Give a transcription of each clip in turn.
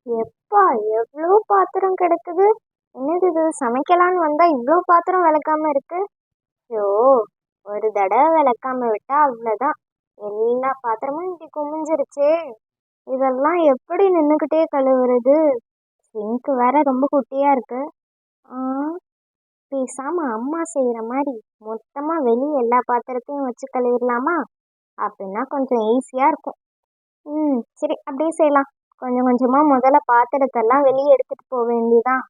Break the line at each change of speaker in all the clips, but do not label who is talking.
எப்பா எவ்வளோ பாத்திரம் கிடக்குது. என்னது இது சமைக்கலான்னு வந்தா இவ்வளோ பாத்திரம் விளக்காம இருக்கு. ஐயோ, ஒரு தடவை விளக்காம விட்டா அவ்வளோதான். எல்லா பாத்திரமும் இப்படி குமிஞ்சிருச்சே. இதெல்லாம் எப்படி நின்றுக்கிட்டே கழுவுறது? சிங்க் வேற ரொம்ப குட்டியா இருக்கு. ஆ, பேசாம அம்மா செய்யற மாதிரி மொத்தமா வெளியே எல்லா பாத்திரத்தையும் வச்சு கழுவிடலாமா? அப்படின்னா கொஞ்சம் ஈஸியா இருக்கும். சரி, அப்படியே செய்யலாம். கொஞ்சம் கொஞ்சமா முதல்ல பாத்திரத்தெல்லாம் வெளியே எடுத்துட்டு போக வேண்டியதான்.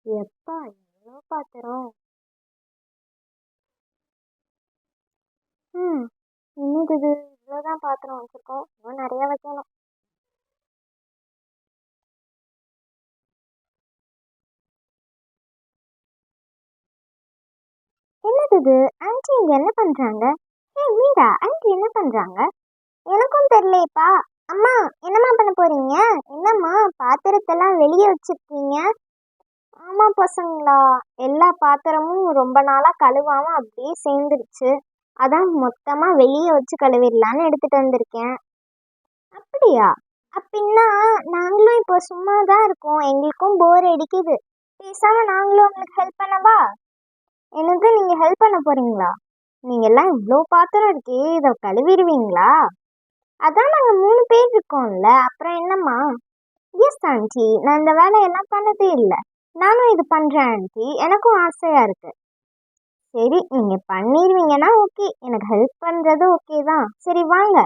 எப்பா எவ்வளோ பாத்திரம். ம் என்னது இது இவ்வளோதான் பாத்திரம் வச்சிருக்கோம், இன்னும் நிறைய வைக்கணும். என்னது இது? ஆன்ட்டி இங்க என்ன பண்றாங்க? மீரா ஆன்ட்டி என்ன பண்றாங்க? எனக்கும் தெரியலையப்பா. அம்மா, என்னம்மா பண்ண போறீங்க? என்னம்மா பாத்திரத்தெல்லாம் வெளியே வச்சிருக்கீங்க? ஆமா பசங்களா, எல்லா பாத்திரமும் ரொம்ப நாளா கழுவாம அப்படியே சேர்ந்துருச்சு. அதான் மொத்தமா வெளியே வச்சு கழுவிடலான்னு எடுத்துட்டு வந்திருக்கேன். அப்படியா? அப்படின்னா நாங்களும் இப்போ சும்மா தான் இருக்கோம், எங்களுக்கும் போர் அடிக்குது. பேசாம நாங்களும் உங்களுக்கு ஹெல்ப் பண்ணவா? எனக்கு நீங்க ஹெல்ப் பண்ண போறீங்களா? நீங்க எல்லாம் இவ்வளோ பாத்திரம் இருக்கே, இதை கழுவிடுவீங்களா? அதான் நாங்க 3 பேர் இருக்கோம்ல, அப்புறம் என்னம்மா? எஸ் ஆண்டி, நான் இந்த வேலையெல்லாம் பண்ணதே இல்லை. நானும் இது பண்றேன் ஆண்டி, எனக்கும் ஆசையா இருக்கு. சரி, நீங்க பண்ணிடுவீங்கன்னா ஓகே, எனக்கு ஹெல்ப் பண்றது ஓகே தான். சரி வாங்க.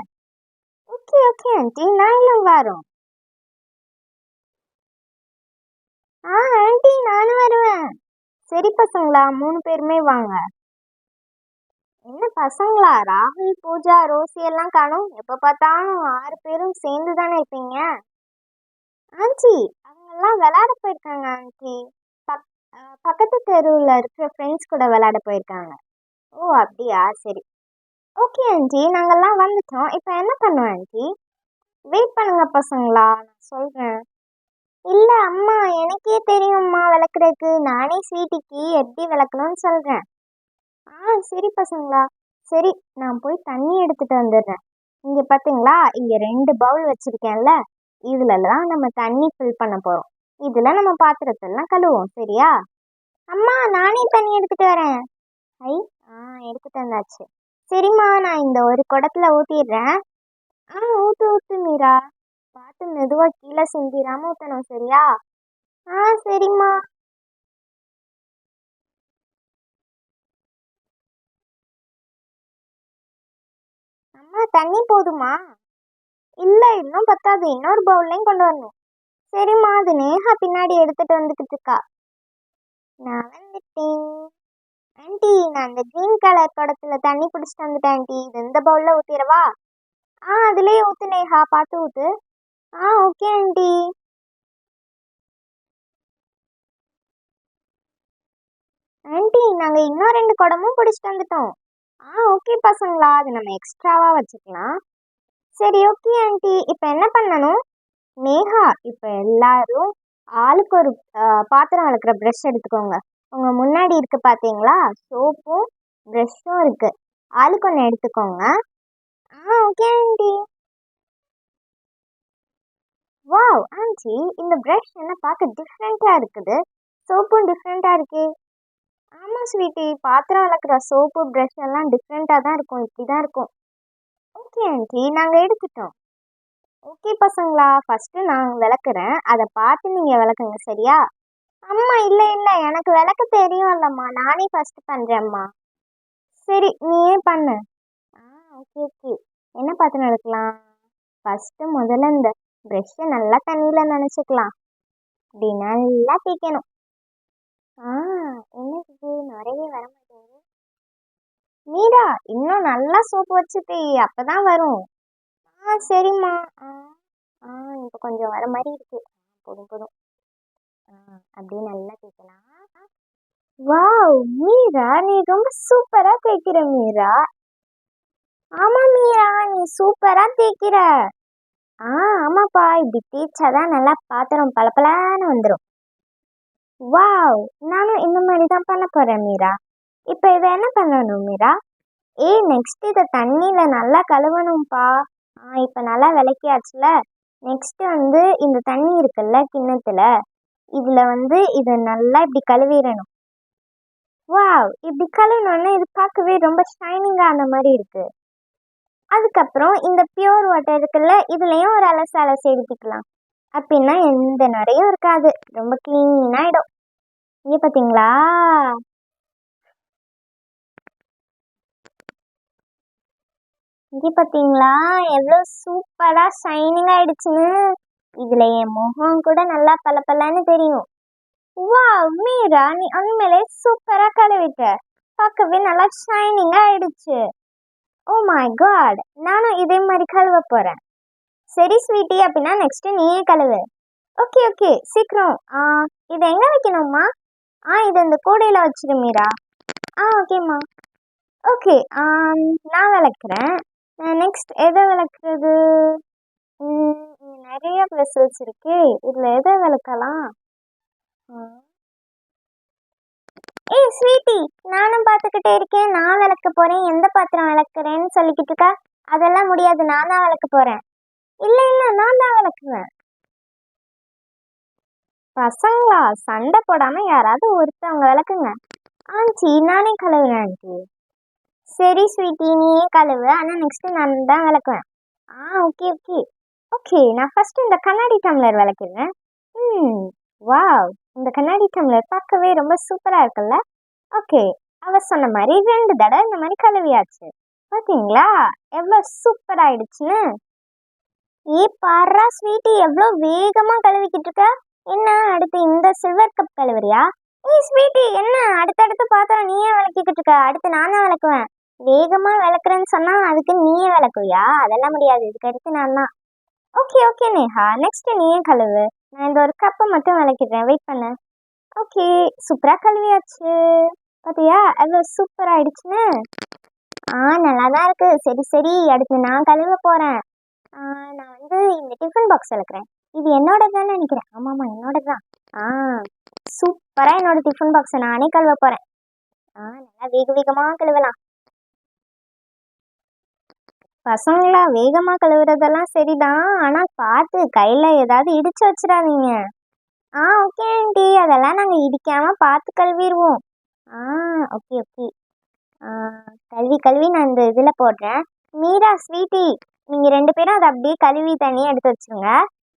ஓகே ஓகே ஆண்டி, நாங்களும் வரோம். ஆண்டி நானும் வருவேன். சரி பசங்களா, 3 பேருமே வாங்க. என்ன பசங்களா, ராகுல், பூஜா, ரோசி எல்லாம் காணும்? எப்ப பார்த்தாலும் 6 பேரும் சேர்ந்து தானே இருப்பீங்க. ஆண்டி, அவங்கெல்லாம் விளையாட போயிருக்காங்க ஆண்டி. பக்கத்து தெருவில் இருக்கிற ஃப்ரெண்ட்ஸ் கூட விளையாட போயிருக்காங்க. ஓ அப்படியா, சரி. ஓகே ஆண்டி, நாங்கெல்லாம் வந்துட்டோம். இப்போ என்ன பண்ணுவோம் ஆண்டி? வெயிட் பண்ணுங்க பசங்களா, நான் சொல்கிறேன். இல்லை அம்மா, எனக்கே தெரியும்மா விளக்குறதுக்கு. நானே ஸ்வீட்டிக்கு எப்படி விளக்கணும்னு சொல்கிறேன். சரி பசங்களா. சரி, நான் போய் தண்ணி எடுத்துட்டு வந்துடுறேன். இங்கே பார்த்தீங்களா, இங்கே 2 பவுல் வச்சுருக்கேன்ல, இதில் தான் நம்ம தண்ணி ஃபில் பண்ண போகிறோம். இதில் நம்ம பாத்திரத்தெல்லாம் கழுவோம், சரியா? அம்மா, நானே தண்ணி எடுத்துட்டு வரேன். ஐ, எடுத்துட்டு வந்தாச்சு. சரிம்மா, நான் இந்த ஒரு குடத்துல ஊற்றிடுறேன். ஊற்று ஊற்று மீரா. பார்த்து மெதுவாக கீழே சிந்திராம ஊற்றணும், சரியா? சரிம்மா. அம்மா, தண்ணி போதுமா? இல்லை, இன்னும் பத்தாது, இன்னொரு பவுல்லையும் கொண்டு வரணும். சரிம்மா, அது நேஹா பின்னாடி எடுத்துட்டு வந்துக்கிட்டு இருக்கா. நான் வந்துட்டேன் ஆண்டி. நான் அந்த கிரீன் கலர் குடத்துல தண்ணி பிடிச்சிட்டு வந்துட்டேன் ஆண்டி. இது இந்த பவுல்ல ஊற்றிடவா? அதுலேயே ஊற்று நேஹா, பார்த்து ஊற்று. Okay aunty. ஆண்டி, நாங்கள் இன்னும் 2 குடமும் பிடிச்சிட்டு வந்துட்டோம். ஓகே பசங்களா, அது நம்ம எக்ஸ்ட்ராவாக வச்சுக்கலாம். சரி ஓகே ஆண்டி, இப்போ என்ன பண்ணணும்? நேஹா, இப்போ எல்லாரும் ஆளுக்கு ஒரு பாத்திரம் வளர்க்குற ப்ரெஷ் எடுத்துக்கோங்க. உங்கள் முன்னாடி இருக்கு பார்த்தீங்களா, சோப்பும் ப்ரெஷ்ஷும் இருக்கு. ஆளுக்கு ஒன்று எடுத்துக்கோங்க. Okay aunty. வாவ் ஆண்டி, இந்த ப்ரஷ் என்ன பார்க்க டிஃப்ரெண்ட்டாக இருக்குது. சோப்பும் டிஃப்ரெண்ட்டாக இருக்கே. ஆமாம் ஸ்வீட்டி, பாத்திரம் வளர்க்குற சோப்பு ப்ரஷ் எல்லாம் டிஃப்ரெண்ட்டாக தான் இருக்கும், இப்படி தான் இருக்கும். ஓகே ஆண்டி, நாங்கள் எடுத்துட்டோம். ஓகே பசங்களா, ஃபஸ்ட்டு நான் விளக்குறேன், அதை பார்த்து நீங்கள் விளக்குங்க, சரியா? அம்மா, இல்லை இல்லை, எனக்கு விளக்க தெரியும் இல்லைம்மா, நானே ஃபஸ்ட்டு பண்ணுறேம்மா. சரி, நீயே பண்ணு. Okay okay. என்ன பாத்திரம் எடுக்கலாம்? ஃபஸ்ட்டு முதல்ல இந்த ப்ரெஷ்ஷை நல்லா தண்ணியில் நனைச்சிக்கலாம். இப்படி நல்லா தேய்க்கணும். என்ன இது நிறைய வர மாட்டேங்குது. மீரா, இன்னும் நல்லா சோப்பு வச்சு தேய், அப்பதான் வரும். சரிம்மா. இப்போ கொஞ்சம் வர மாதிரி இருக்கு. போதும் போதும். அப்படியே நல்லா தேய்க்கலாம். வாவ் மீரா, நீ ரொம்ப சூப்பரா தேய்க்கிற மீரா. ஆமா மீரா, நீ சூப்பரா தேய்க்கிற. ஆமாப்பா, இப்படி தேய்ச்சாதான் நல்லா பாத்திரம் பளபளன்னு வந்துடும். வாவ், நானும் இந்த மாதிரி தான் பண்ண போறேன் மீரா. இப்போ இதை என்ன பண்ணணும் மீரா? நெக்ஸ்ட் இதை தண்ணியில் நல்லா கழுவணும்ப்பா. இப்போ நல்லா விளக்கியாச்சுல. நெக்ஸ்ட் வந்து இந்த தண்ணி இருக்குல்ல கிண்ணத்துல, இதில் வந்து இதை நல்லா இப்படி கழுவிடணும். வாவ், இப்படி கழுவினோடனே இது பார்க்கவே ரொம்ப ஷைனிங்காக அந்த மாதிரி இருக்கு. அதுக்கப்புறம் இந்த பியூர் வாட்டர் இருக்குல்ல, இதுலேயும் ஒரு அலசி எடுத்துக்கலாம். அப்படின்னா எந்த நிறையும் இருக்காது, ரொம்ப க்ளீன் ஆகிடும். இங்கே பார்த்தீங்களா? இங்கே பார்த்தீங்களா எவ்வளோ சூப்பராக ஷைனிங் ஆயிடுச்சுன்னு? இதில் என் முகம் கூட நல்லா பளபளன்னு தெரியும். வா மீரா, நீ உண்மையிலே சூப்பராக கழுவிட்ட. பார்க்கவே நல்லா ஷைனிங்காக ஆயிடுச்சு. ஓ மை காட், நானும் இதே மாதிரி கழுவ போகிறேன். சரி ஸ்வீட்டி, அப்படின்னா நெக்ஸ்ட்டு நீயே கழுவு. ஓகே ஓகே, சீக்கிரம். இதை எங்கே வைக்கணும்மா? இது இந்த கூடையில் வச்சிரு மீரா. ஓகேம்மா. ஓகே, நான் விளக்குறேன். நெக்ஸ்ட் எதை விளக்குறது? நிறைய வெசல்ஸ் இருக்கு, இதில் எதை விளக்கலாம்? ஸ்வீட்டி, நானும் பார்த்துக்கிட்டே இருக்கேன். நான் விளக்க போகிறேன், எந்த பாத்திரம் விளக்குறேன்னு சொல்லிக்கிட்டு இருக்கா. அதெல்லாம் முடியாது, நான் தான் விளக்க போகிறேன். இல்லை இல்லை, நான் தான் விளக்குவேன். பசங்களா, சண்டை போடாமல் யாராவது ஒருத்தவங்க விளக்குங்க. ஆண்டி, நானே கழுவுறேன் ஆண்டி. சரி ஸ்வீட்டி, நீயே கழுவு, ஆனால் நெக்ஸ்ட்டு நான் தான் விளக்குவேன். Okay okay okay. நான் ஃபஸ்ட்டு இந்த கண்ணாடி டம்ளர் விளக்குறேன். வாவ், இந்த கண்ணாடி டம்ளர் பார்க்கவே ரொம்ப சூப்பராக இருக்குல்ல? ஓகே, அவ சொன்ன மாதிரி 2 தடவை இந்த மாதிரி கழுவியாச்சு. பார்த்தீங்களா எவ்வளோ சூப்பர் ஆயிடுச்சுன்னு? பாரா ஸ்வீட்டி, எவ்வளோ வேகமாக கழுவிக்கிட்டு இருக்க. என்ன அடுத்து இந்த சில்வர் கப் கழுவுறியா? ஸ்வீட்டி, என்ன அடுத்தடுத்து பாத்திரம் நீயே விளக்கிக்கிட்டு இருக்க? அடுத்து நான் தான் விளக்குவேன். வேகமாக விளக்குறேன்னு சொன்னால் அதுக்கு நீயே விளக்குவியா? அதெல்லாம் முடியாது, இதுக்கு அடுத்து நான் தான். ஓகே ஓகே நேஹா, நெக்ஸ்ட் நீயே கழுவு. நான் இந்த ஒரு கப்பை மட்டும் விளக்கிடுறேன், வெயிட் பண்ண. ஓகே, சூப்பராக கழுவியாச்சு. பார்த்தியா எவ்வளோ சூப்பராக ஆயிடுச்சுன்னு? நல்லா தான் இருக்குது. சரி சரி, அடுத்து நான் கழுவ போகிறேன். நான் வந்து இந்த டிஃபன் பாக்ஸ் விளக்குறேன். இது என்னோட தான் நினைக்கிறேன். ஆமாம்மா, என்னோட தான். சூப்பராக என்னோட டிஃபன் பாக்ஸை நானே கழுவ போகிறேன். நல்லா வேகமாக கழுவலாம். பசங்களா, வேகமாக கழுவுறதெல்லாம் சரிதான், ஆனால் பார்த்து கையில் ஏதாவது இடிச்சு வச்சிடாதீங்க. ஓகே ஆண்டி, அதெல்லாம் நாங்கள் இடிக்காமல் பார்த்து கழுவிடுவோம். Okay okay. கழுவி நான் இந்த இதில் போடுறேன். மீரா ஸ்வீட்டி, நீங்கள் 2 பேரும் அதை அப்படியே கழுவி தண்ணியை எடுத்து வச்சுருங்க.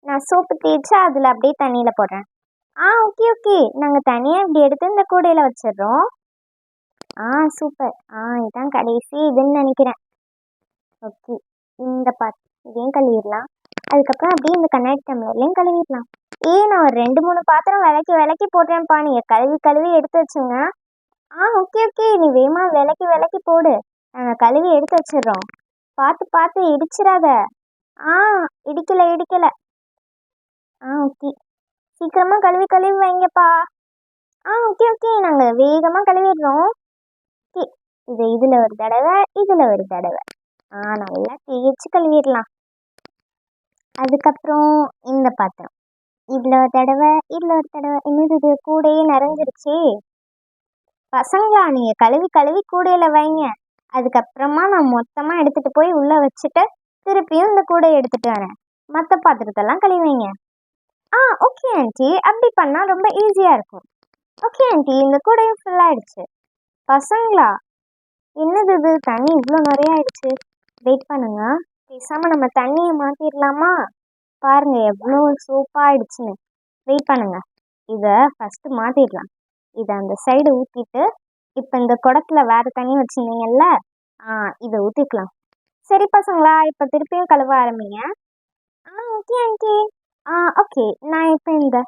நான் சோப்பு தேய்ச்சி அதில் அப்படியே தண்ணியில் போடுறேன். ஓகே ஓகே, நாங்கள் தனியாக இப்படி எடுத்து இந்த கூடையில் வச்சிடுறோம். சூப்பர். இதுதான் கடைசி இதுன்னு நினைக்கிறேன். ஓகே, இந்த இதையும் கழுவிடலாம். அதுக்கப்புறம் அப்படியே இந்த கண்ணாடி டம்ளர்லையும் கழுவிடலாம். நான் ஒரு 2-3 பாத்திரம் விளக்கி போடுறேன்ப்பா, நீங்கள் கழுவி எடுத்து வச்சுங்க. ஓகே ஓகே, நீ வேகமாக விளக்கி போடு, நாங்கள் கழுவி எடுத்து வச்சிடுறோம். பார்த்து இடிச்சிடாத. இடிக்கலை. ஓகே, சீக்கிரமாக கழுவி வைங்கப்பா. ஓகே ஓகே, நாங்கள் வேகமாக கழுவிடுறோம். ஓகே, இதில் ஒரு தடவை, இதில் ஒரு தடவை. நல்லா தேய்ச்சி கழுவிடலாம். அதுக்கப்புறம் இந்த பாத்திரம், இதில் ஒரு தடவை, இதில் ஒரு தடவை. இன்னும் இது கூடையே நிறைஞ்சிருச்சு. பசங்களா, நீங்கள் கழுவி கூடையில் வைங்க. அதுக்கப்புறமா நான் மொத்தமாக எடுத்துகிட்டு போய் உள்ளே வச்சுட்டு திருப்பியும் இந்த கூடையை எடுத்துகிட்டு வரேன். மற்ற பாத்திரத்தெல்லாம் கழுவிங்க. ஓகே ஆண்டி, அப்படி பண்ணால் ரொம்ப ஈஸியாக இருக்கும். ஓகே ஆண்டி, இந்த கூடையும் ஃபுல்லாகிடுச்சு. பசங்களா, என்னது இது, தண்ணி இவ்வளோ நிறைய ஆயிடுச்சு. வெயிட் பண்ணுங்க, பேசாமல் நம்ம தண்ணியை மாற்றிடலாமா? பாருங்கள் எவ்வளோ சூப்பாக ஆயிடுச்சுன்னு. வெயிட் பண்ணுங்க, இதை ஃபஸ்ட்டு மாற்றிடலாம். இதை அந்த சைடு ஊற்றிட்டு, இப்போ இந்த குடத்துல வேறு தண்ணி வச்சுருந்தீங்கல்ல, இதை ஊற்றிக்கலாம். சரி பசங்களா, இப்போ திருப்பியும் கழுவ ஆரம்பிங்க. Okay aunty. ஓகே, நான் இப்போ இந்த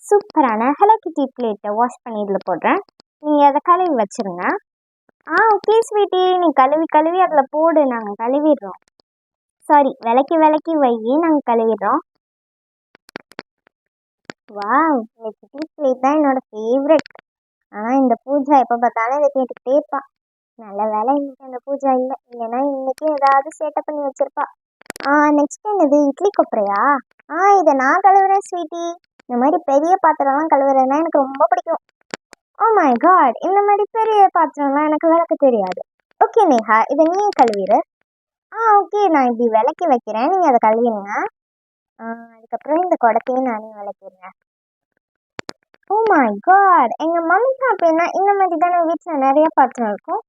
சூப்பரான ஹலோ கிட்டி பிளேட்டை வாஷ் பண்ணி இதில் போடுறேன். நீங்கள் அதை கழுவி வச்சுருங்க. ஓகே ஸ்வீட்டி, நீ கழுவி அதில் போடு, நாங்கள் கழுவிடுறோம். சாரி, விளக்கி வை, நாங்கள் கழுவிடுறோம். வாவ், இந்த கிட்டி பிளேட் தான் என்னோட ஃபேவரெட். ஆனால் இந்த பூஜா எப்போ பார்த்தாலும் இதை கேட்டுக்கிட்டே இருப்பா. நல்ல வேலை இன்னைக்கு அந்த பூஜா இல்லை, இல்லைன்னா இன்னைக்கு ஏதாவது சேட்டை பண்ணி வச்சிருப்பா. நெக்ஸ்ட் என்னது, இட்லி கொப்பரையா? இதை நான் கழுவுறேன் ஸ்வீட்டி. இந்த மாதிரி பெரிய பாத்திரம்லாம் கழுவுறதுனா எனக்கு ரொம்ப பிடிக்கும். ஓ மை காட், இந்த மாதிரி பெரிய பாத்திரம்லாம் எனக்கு விளக்க தெரியாது. ஓகே நேஹா, இதை நீயே கழுவிடு. ஓகே, நான் இப்படி விளக்கி வைக்கிறேன், நீங்கள் அதை கழுவிடுங்க. அதுக்கப்புறம் இந்த குடத்தையும் நானே விளக்கிடுறேன். ஓ மை காட், எங்கள் மம்மிக்கு அப்படின்னா இந்த மாதிரி தானே வீட்டில் நிறைய பாத்திரம் இருக்கும்.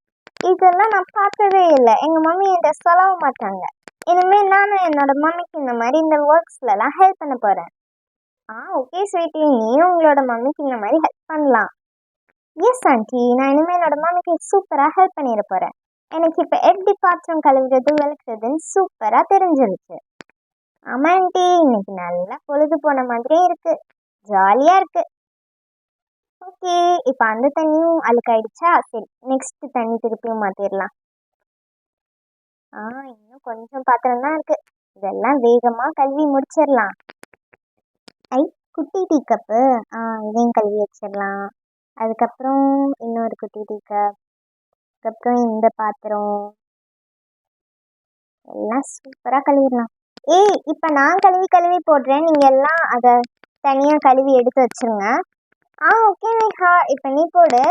இதெல்லாம் நான் பார்த்ததே இல்லை. எங்கள் மம்மி என்கிட்ட சொல்லவும் மாட்டாங்க. இனிமேல் நானும் என்னோட மம்மிக்கு இந்த மாதிரி இந்த ஒர்க்ஸ்லலாம் ஹெல்ப் பண்ண போகிறேன். ஓகே ஸ்வீட்டி, நீயும் உங்களோட மம்மிக்கு இந்த மாதிரி ஹெல்ப் பண்ணலாம். எஸ் ஆண்டி, நான் இனிமேல் என்னோட மம்மிக்கு சூப்பராக ஹெல்ப் பண்ணிட போகிறேன். எனக்கு இப்போ எப்படி பாத்திரம் கழுவுறது விளக்குறதுன்னு சூப்பராக தெரிஞ்சிருச்சு. ஆமா ஆண்டி, இன்னைக்கு நல்லா பொழுது போன மாதிரியே இருக்கு, ஜாலியாக இருக்கு. ஓகே, இப்போ அந்த தண்ணியும் அழுக்காயிடுச்சா? சரி, நெக்ஸ்ட் தண்ணி திருப்பியும் மாற்றிடலாம். இன்னும் கொஞ்சம் பாத்திரம் தான் இருக்கு, இதெல்லாம் வேகமாக கழுவி முடிச்சிடலாம். குட்டி டீ கப்பு, இதையும் கழுவி வச்சிடலாம். அதுக்கப்புறம் இன்னொரு குட்டி டீ கப், அதுக்கப்புறம் இந்த பாத்திரம் எல்லாம் சூப்பராக கழுவிடலாம். இப்போ நான் கழுவி போடுறேன், நீங்கள் எல்லாம் அதை தனியாக கழுவி எடுத்து வச்சுருங்க. ஓகே நேஹா, இப்போ நீ போடு.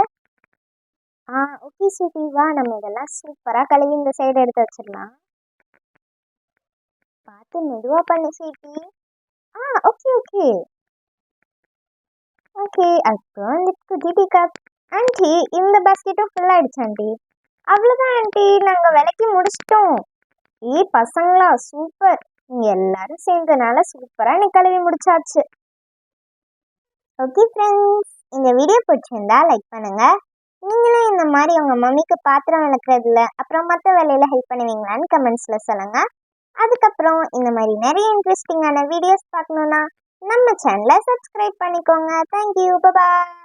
ஓகே ஸ்வீட்டி, வா நம்ம இதெல்லாம் சூப்பராக கழுவி இந்த சைடு எடுத்து வச்சிடலாம். பார்த்து மெதுவாக பண்ணு ஸ்வீட்டி. Okay okay okay. அப்புறம் இந்த குட்டி டீ கப். ஆண்டி, இந்த பாஸ்கெட்டும் ஃபுல் ஆயிடுச்சு ஆண்டி. அவ்வளோதான் ஆண்டி, நாங்கள் விளக்கி முடிச்சிட்டோம். பசங்களா சூப்பர், நீங்கள் எல்லாரும் சேர்ந்தனால சூப்பராக நீ கழுவி முடிச்சாச்சு. ஓகே ஃப்ரெண்ட்ஸ், இந்த வீடியோ பிடிச்சிருந்தா லைக் பண்ணுங்க. நீங்களும் இந்த மாதிரி உங்கள் மம்மிக்கு பாத்திரம் விளக்குறதுல அப்புறம் மற்ற வேலையில் ஹெல்ப் பண்ணுவீங்களான்னு கமெண்ட்ஸில் சொல்லுங்க. அதுக்கப்புறம் இந்த மாதிரி நிறைய இன்ட்ரெஸ்டிங்கான வீடியோஸ் பார்க்கணுன்னா நம்ம சேனலை சப்ஸ்கிரைப் பண்ணிக்கோங்க. தேங்க்யூ, பாய்.